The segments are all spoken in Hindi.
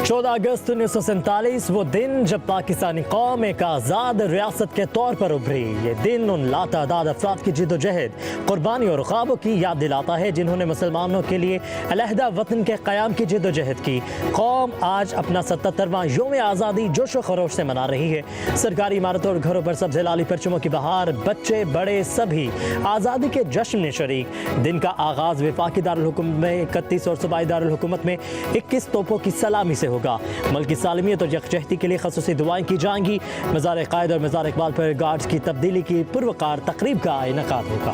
14 अगस्त 1947 वो दिन जब पाकिस्तानी कौम एक आज़ाद रियासत के तौर पर उभरी। ये दिन उन लातादाद अफराद की जिदोजहद, कुर्बानी और ख्वाबों की याद दिलाता है जिन्होंने मुसलमानों के लिए अलहदा वतन के क़याम की जिदोजहद की। कौम आज अपना 77वां योम आज़ादी जोश व खरोश से मना रही है। सरकारी इमारतों और घरों पर सब्ज़ लाली परचमों की बहार, बच्चे बड़े सभी आज़ादी के जश्न में शरीक। दिन का आगाज़ वफाकी दारुल हुकूमत में 31 और सूबाई दारुल हुकूमत में 21 तोपों की सलामी से होगा। मुल्क की सालमियत और यकजहती के लिए ख़ुसूसी दुआएं की जाएंगी। मज़ार क़ायद और मज़ार इक़बाल पर गार्ड्स की तब्दीली की पुरवकार तकरीब का इनेकाद होगा।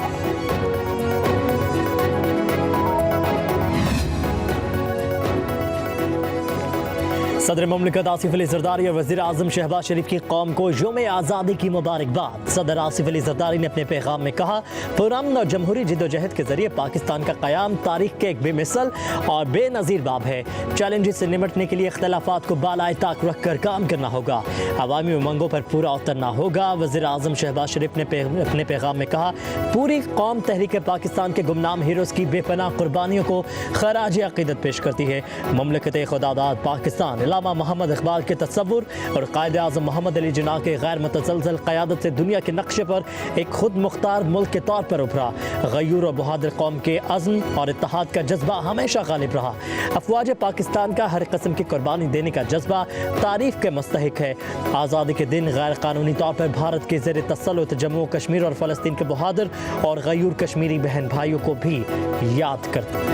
सदर मुमलिकत आसिफ अली ज़रदारी और वज़ीर आज़म शहबाज शरीफ की कौम को योम आज़ादी की मुबारकबाद। सदर आसिफ अली ज़रदारी ने अपने पैगाम में कहा, पुरअमन और जमहूरी जिदोजहद के जरिए पाकिस्तान का क़याम तारीख के एक बेमिसल और बेनज़ीर बाब है। चैलेंजेस से निमटने के लिए इख्तलाफात को बालाए ताक रख कर काम करना होगा, अवामी उमंगों पर पूरा उतरना होगा। वज़ीर आज़म शहबाज शरीफ ने अपने पैगाम में कहा, पूरी कौम तहरीक पाकिस्तान के गुमनाम हीरोज़ की बेपनाह कुर्बानियों को खराज अक़ीदत पेश करती है। मुमलिकत खुदादाद पाकिस्तान मोहम्मद इकबाल के तस्वुर और कायद आज़म मोहम्मद अली जिन्ना के गैर मुतज़लज़ल क़यादत से दुनिया के नक्शे पर एक खुद मुख्तार मुल्क के तौर पर उभरा। गयूर और बहादुर कौम के अज़्म और इत्तेहाद का जज्बा हमेशा गालिब रहा। अफवाज पाकिस्तान का हर किस्म की कुर्बानी देने का जज्बा तारीफ़ के मुस्तहिक है। आज़ादी के दिन गैर कानूनी तौर पर भारत के ज़ेर तसल्लुत जम्मू कश्मीर और फ़लस्तीन के बहादुर और गयूर कश्मीरी बहन भाइयों को भी याद करते।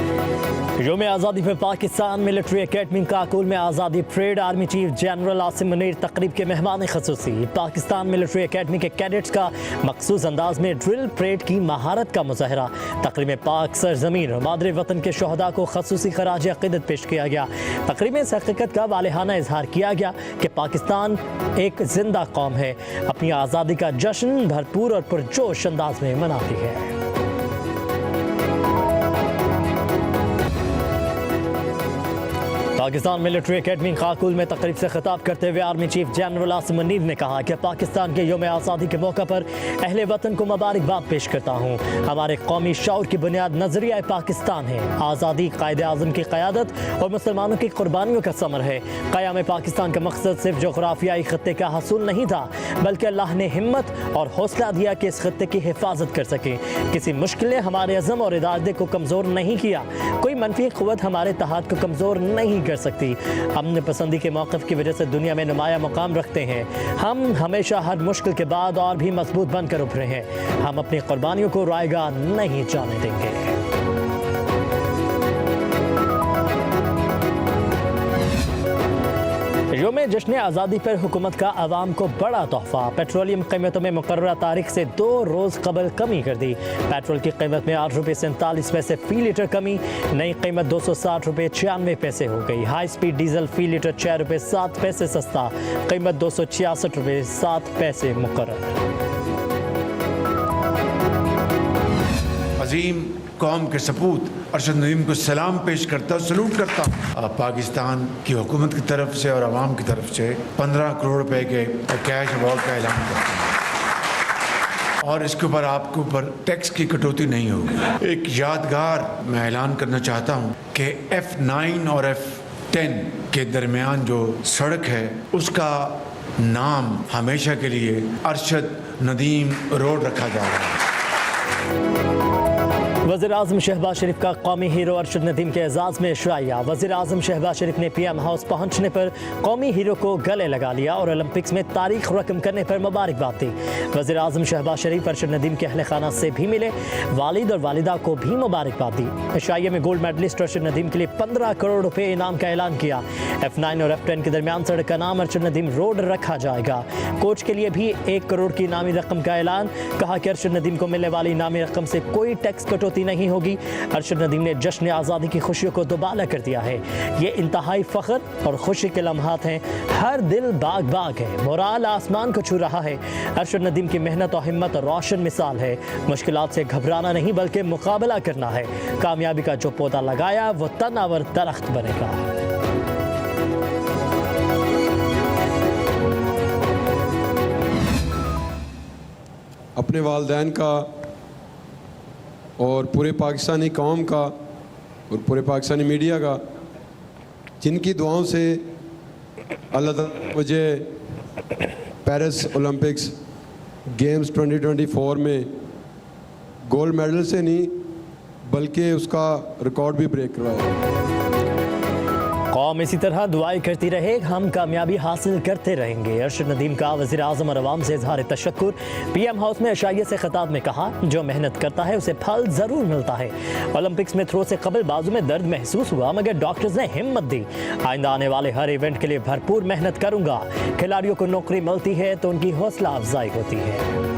योम आज़ादी पर पाकिस्तान मिलिट्री अकेडमी काकुल में आज़ादी parade army chief general Asim Munir तकरीब के मेहमान खसूसी। पाकिस्तान मिलिट्री अकेडमी के कैडेट्स का मखसूस अंदाज में ड्रिल परेड की महारत का मुजाहरा। तकरीब में पाक सरजमीन और मादरे वतन के शहदा को खसूसी खराज अक़ीदत पेश किया गया। तकरीब में इस हकीकत का वालिहाना इजहार किया गया कि पाकिस्तान एक जिंदा कौम है, अपनी आज़ादी का जश्न भरपूर और पुरजोश अंदाज में मनाती है। पाकिस्तान मिलिट्री अकेडमी काकुल में तकरीब से खिताब करते हुए army chief general Asim Munir ने कहा कि पाकिस्तान के योम आज़ादी के मौका पर अहले वतन को मुबारकबाद पेश करता हूँ। हमारे कौमी शऊर की बुनियाद नजरिया पाकिस्तान है। आज़ादी कायदे आज़म की क़यादत और मुसलमानों की कुर्बानियों का समर है। क़याम पाकिस्तान का मकसद सिर्फ जोग्राफियाई खत्ते का हसूल नहीं था, बल्कि अल्लाह ने हिम्मत और हौसला दिया कि इस खत्ते की हिफाजत कर सके। किसी मुश्किल ने हमारे अज़म और इरादे को कमज़ोर नहीं किया। कोई मनफी क़ुव्वत हमारे इत्तेहाद को कमज़ोर नहीं कर सकती। हमने पसंदी के मौक़िफ़ की वजह से दुनिया में नुमाया मुकाम रखते हैं। हम हमेशा हर मुश्किल के बाद और भी मजबूत बनकर उभरे हैं। हम अपनी कुर्बानियों को रायगा नहीं जाने देंगे। योम जश्न आज़ादी पर हुकूमत का आवाम को बड़ा तोहफ़ा। पेट्रोलियम कीमतों में मुकर्ररा तारीख से 2 रोज़ कबल कमी कर दी। पेट्रोल की कीमत में 8 रुपये 47 पैसे फ़ी लीटर कमी। नई कीमत 260 रुपये 96 पैसे हो गई। हाई स्पीड डीजल फ़ी लीटर 6 रुपये 7 पैसे सस्ता, कीमत 266 रुपये 7 पैसे मुकर्रर। अजीम कौम के सपूत अरशद नदीम को सलाम पेश करता, सलूट करता हूँ। पाकिस्तान की हुकूमत की तरफ से और आवाम की तरफ से 15 करोड़ रुपए के कैश अवार्ड का ऐलान करता हूँ और इसके ऊपर आपके ऊपर टैक्स की कटौती नहीं होगी। एक यादगार मैं ऐलान करना चाहता हूँ कि F9 और F10 के दरमियान जो सड़क है उसका नाम हमेशा के लिए अरशद नदीम रोड रखा जा रहा है। वज़ीर आज़म शहबाज शरीफ का कौमी हीरो अरशद नदीम के एजाज़ में शुराया। वज़ीर आज़म शहबाज शरीफ ने PM हाउस पहुँचने पर कौमी हीरो को गले लगा लिया और ओलंपिक्स में तारीख रकम करने पर मुबारकबाद दी। वज़ीर आज़म शहबाज शरीफ अरशद नदीम के अहले खाना से भी मिले, वालिद और वालिदा को भी मुबारकबाद दी। एशिया में गोल्ड मेडलिस्ट अरशद नदीम के लिए 15 करोड़ रुपये इनाम का ऐलान किया। F9 और F10 के दरमियान सड़क का नाम अरशद नदीम रोड रखा जाएगा। कोच के लिए भी 1 करोड़ की इनामी रकम का ऐलान। कहा कि अरशद नदीम को मिलने वाली इनामी रकम से कोई टैक्स कटौती नहीं होगी। अरशद नदीम ने जश्न आज़ादी की खुशियों को दुबाला कर दिया है। ये इंतहाई फ़ख्र और खुशी के लम्हात हैं। हर दिल बाग बाग है, मोराल आसमान को छू रहा है। अरशद नदीम की मेहनत और हिम्मत रोशन मिसाल है। मुश्किलात से घबराना नहीं बल्कि मुकाबला करना है। कामयाबी का जो पौधा लगाया वो तनावर दरख्त बनेगा। अपने वालिदैन का और पूरे पाकिस्तानी कौम का और पूरे पाकिस्तानी मीडिया का, जिनकी दुआओं से अल्लाह ताला मुझे पेरिस ओलंपिक्स गेम्स 2024 में गोल्ड मेडल से नहीं बल्कि उसका रिकॉर्ड भी ब्रेक करवाया। कौम इसी तरह दुआएं करती रहे, हम कामयाबी हासिल करते रहेंगे। अरशद नदीम का वज़ीर आज़म और अवाम से इजहार तशक्कुर। PM हाउस में अशाइये से खिताब में कहा, जो मेहनत करता है उसे फल ज़रूर मिलता है। ओलंपिक्स में थ्रो से कबल बाजू में दर्द महसूस हुआ मगर डॉक्टर्स ने हिम्मत दी। आइंदा आने वाले हर इवेंट के लिए भरपूर मेहनत करूंगा। खिलाड़ियों को नौकरी मिलती है तो उनकी हौसला अफजाई होती है।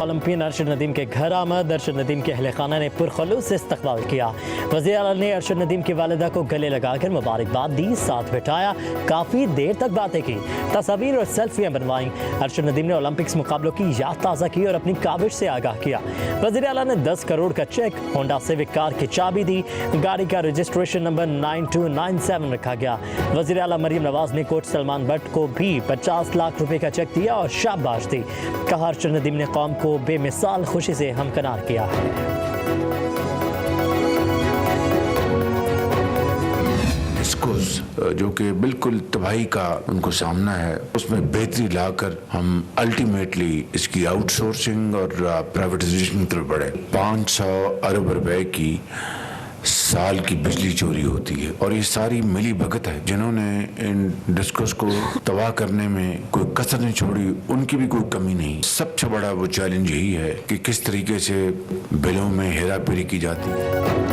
ओलंपियन अरशद नदीम के घर आमद। अरशद नदीम के अहले खाना ने पुरखलूस से इस्तकबाल किया। वज़ीर आला ने अरशद नदीम की वालिदा को गले लगाकर मुबारकबाद दी, साथ बिठाया, काफ़ी देर तक बातें की, तस्वीर और सेल्फियाँ बनवाईं। अरशद नदीम ने ओलंपिक्स मुकाबलों की याद ताज़ा की और अपनी काविश से आगाह किया। वज़ीर आला ने 10 करोड़ का चेक, होंडा सिविक कार की चाबी दी। गाड़ी का रजिस्ट्रेशन नंबर 9297 रखा गया। वज़ीर आला मरीम नवाज ने कोच सलमान बट को भी 50 लाख रुपए का चेक दिया और शाबाश दी। कहा, अरशद नदीम ने कौम को बेमिसाल खुशी से हमकनार किया है। जो कि बिल्कुल तबाही का उनको सामना है, उसमें बेहतरी लाकर हम अल्टीमेटली इसकी आउटसोर्सिंग और प्राइवेटाइजेशन की तरफ बढ़े। 500 अरब रुपए की साल की बिजली चोरी होती है और ये सारी मिली भगत है जिन्होंने इन डिस्कोस को तबाह करने में कोई कसर नहीं छोड़ी, उनकी भी कोई कमी नहीं। सबसे बड़ा वो चैलेंज यही है कि किस तरीके से बिलों में हेरा फेरी की जाती है।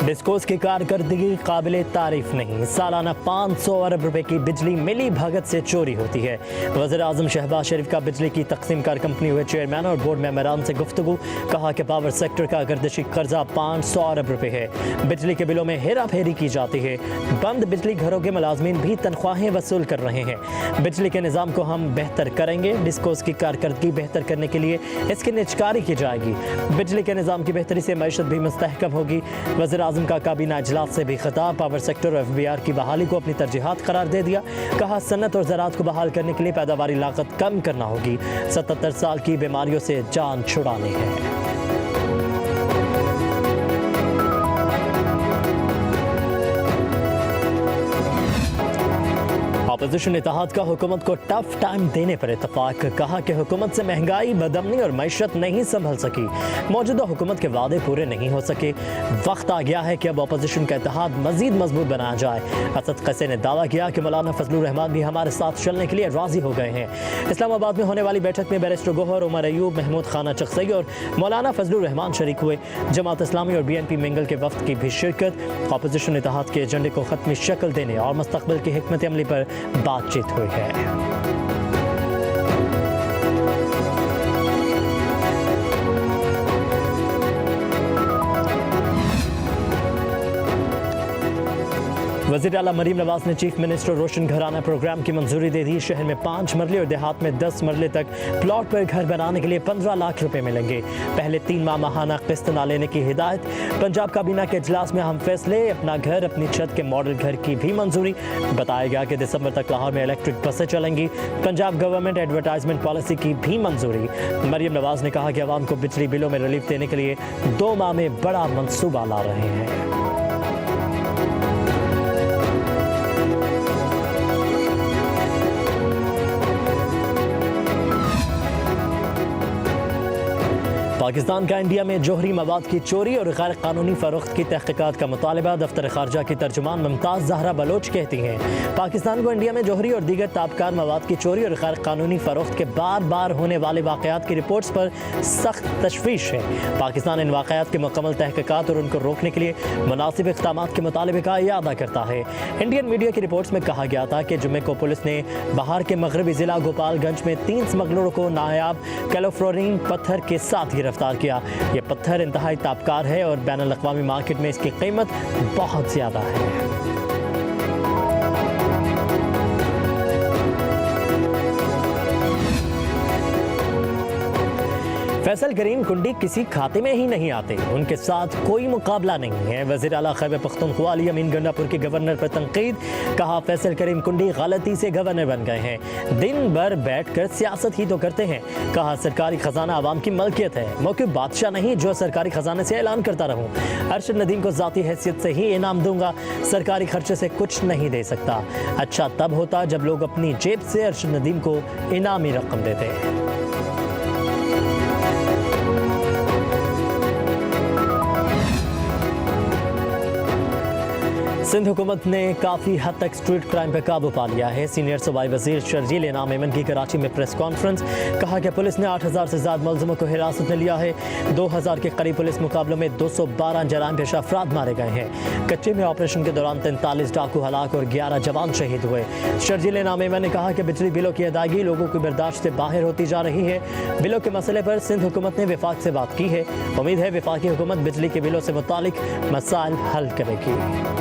डिस्कोस की कारकर्दगी काबिले तारीफ नहीं। सालाना 500 अरब रुपए की बिजली मिली भगत से चोरी होती है। वज़ीर आज़म शहबाज शरीफ का बिजली की तकसीम कार कंपनी हुए चेयरमैन और बोर्ड मेंबरान से गुफ्तगू। कहा कि पावर सेक्टर का गर्दिशी कर्जा 500 अरब रुपए है। बिजली के बिलों में हेरा फेरी की जाती है। बंद बिजली घरों के मुलाजमीन भी तनख्वाहें वसूल कर रहे हैं। बिजली के निज़ाम को हम बेहतर करेंगे। डिस्कोस की कारकर्दगी बेहतर करने के लिए इसकी निजकारी की जाएगी। बिजली के निज़ाम की बेहतरी से मईशत भी मुस्तहकम होगी। वज़ीर आज़म का काबीना इजलास से भी खिताब। पावर सेक्टर और FBR की बहाली को अपनी तरजीहात करार दे दिया। कहा, सन्नत और ज़राअत को बहाल करने के लिए पैदावारी लागत कम करना होगी। 77 साल की बीमारियों से जान छुड़ानी है। अपोजिशन इत्तेहाद का हुकूमत को टफ टाइम देने पर इत्तफाक। कहा कि हुकूमत से महंगाई, बदअमनी और मैशत नहीं संभल सकी। मौजूदा हुकूमत के वादे पूरे नहीं हो सके। वक्त आ गया है कि अब अपोजिशन का इत्तेहाद मजीद मजबूत बनाया जाए। असद कैसे ने दावा किया कि मौलाना फजलुर रहमान भी हमारे साथ चलने के लिए राजी हो गए हैं। इस्लामाबाद में होने वाली बैठक में बैरिस्टर गोहर, उमर अयूब, महमूद खाना चकसई और मौलाना फजलुर रहमान शरीक हुए। जमात इस्लामी और BNP मिंगल के वफ्द की भी शिरकत। अपोजिशन इत्तेहाद के एजेंडे को खत्मी शक्ल देने और मुस्तकबिल की हिकमत अमली पर बातचीत हुई है। वज़ीर आला मरीम नवाज ने चीफ मिनिस्टर रोशन घराना प्रोग्राम की मंजूरी दे दी। शहर में 5 मरले और देहात में 10 मरले तक प्लॉट पर घर बनाने के लिए 15 लाख रुपए मिलेंगे। पहले 3 माह माहाना किस्त ना लेने की हिदायत। पंजाब काबीना के इजलास में अहम फैसले। अपना घर अपनी छत के मॉडल घर की भी मंजूरी। बताया गया कि दिसंबर तक लाहौर में इलेक्ट्रिक बसें चलेंगी। पंजाब गवर्नमेंट एडवर्टाइजमेंट पॉलिसी की भी मंजूरी। मरीम नवाज ने कहा कि अवाम को बिजली बिलों में रिलीफ देने के लिए 2 माह में बड़ा मंसूबा ला रहे हैं। पाकिस्तान का इंडिया में जोहरी मवाद की चोरी और गैर कानूनी फरोख्त की तहकीकात का मुतालबा। दफ्तर खारजा की तर्जुमान मुमताज़ ज़हरा बलोच कहती हैं, पाकिस्तान को इंडिया में जोहरी और दीगर ताबकार मवाद की चोरी और गैर कानूनी फरोख्त के बार बार होने वाले वाक़यात की रिपोर्ट्स पर सख्त तशवीश है। पाकिस्तान इन वाक़यात की मुकम्मल तहकीकात और उनको रोकने के लिए मुनासिब इक़दाम के मुतालबे का इरादा करता है। इंडियन मीडिया की रिपोर्ट्स में कहा गया था कि जुम्मे को पुलिस ने बाहर के मगरबी ज़िला गोपालगंज में 3 स्मगलरों को नायाब कैलोफ्लोरीन पत्थर के साथ गिरफ्तार किया। ये पत्थर इंतहाई ताबकार है और बैनुल अक़वामी मार्केट में इसकी कीमत बहुत ज़्यादा है। फैसल करीम कुंडी किसी खाते में ही नहीं आते, उनके साथ कोई मुकाबला नहीं है। वज़ीर आला खैबर पख्तूनख्वा अली अमीन गंडापुर के गवर्नर पर तनकीद, कहा फैसल करीम कुंडी गलती से गवर्नर बन गए हैं, दिन भर बैठकर सियासत ही तो करते हैं। कहा सरकारी खजाना आवाम की मलकियत है, मैं कोई बादशाह नहीं जो सरकारी खजाने से ऐलान करता रहूं। अरशद नदीम को ज़ाती हैसियत से ही इनाम दूंगा, सरकारी खर्चे से कुछ नहीं दे सकता। अच्छा तब होता जब लोग अपनी जेब से अरशद नदीम को इनामी रकम देते। सिंध हुकूमत ने काफ़ी हद तक स्ट्रीट क्राइम पर काबू पा लिया है। सीनियर सूबाई वजीर शर्जील इनाम एमन की कराची में प्रेस कॉन्फ्रेंस, कहा कि पुलिस ने 8000 से ज़्यादा मुलज़िमों को हिरासत में लिया है। 2000 के करीब पुलिस मुकाबलों में 212 जराइम पेशा अफराद मारे गए हैं। कच्चे में ऑपरेशन के दौरान 43 डाकू हलाक और 11 जवान शहीद हुए। शर्जील इनाम एमन ने कहा कि बिजली बिलों की अदायगी लोगों की बर्दाश्त से बाहर होती जा रही है। बिलों के मसले पर सिंध हुकूमत ने विफाक से बात की है। उम्मीद है विफाकी हुकूमत बिजली के बिलों से मुतालिक मसाइल हल करेगी।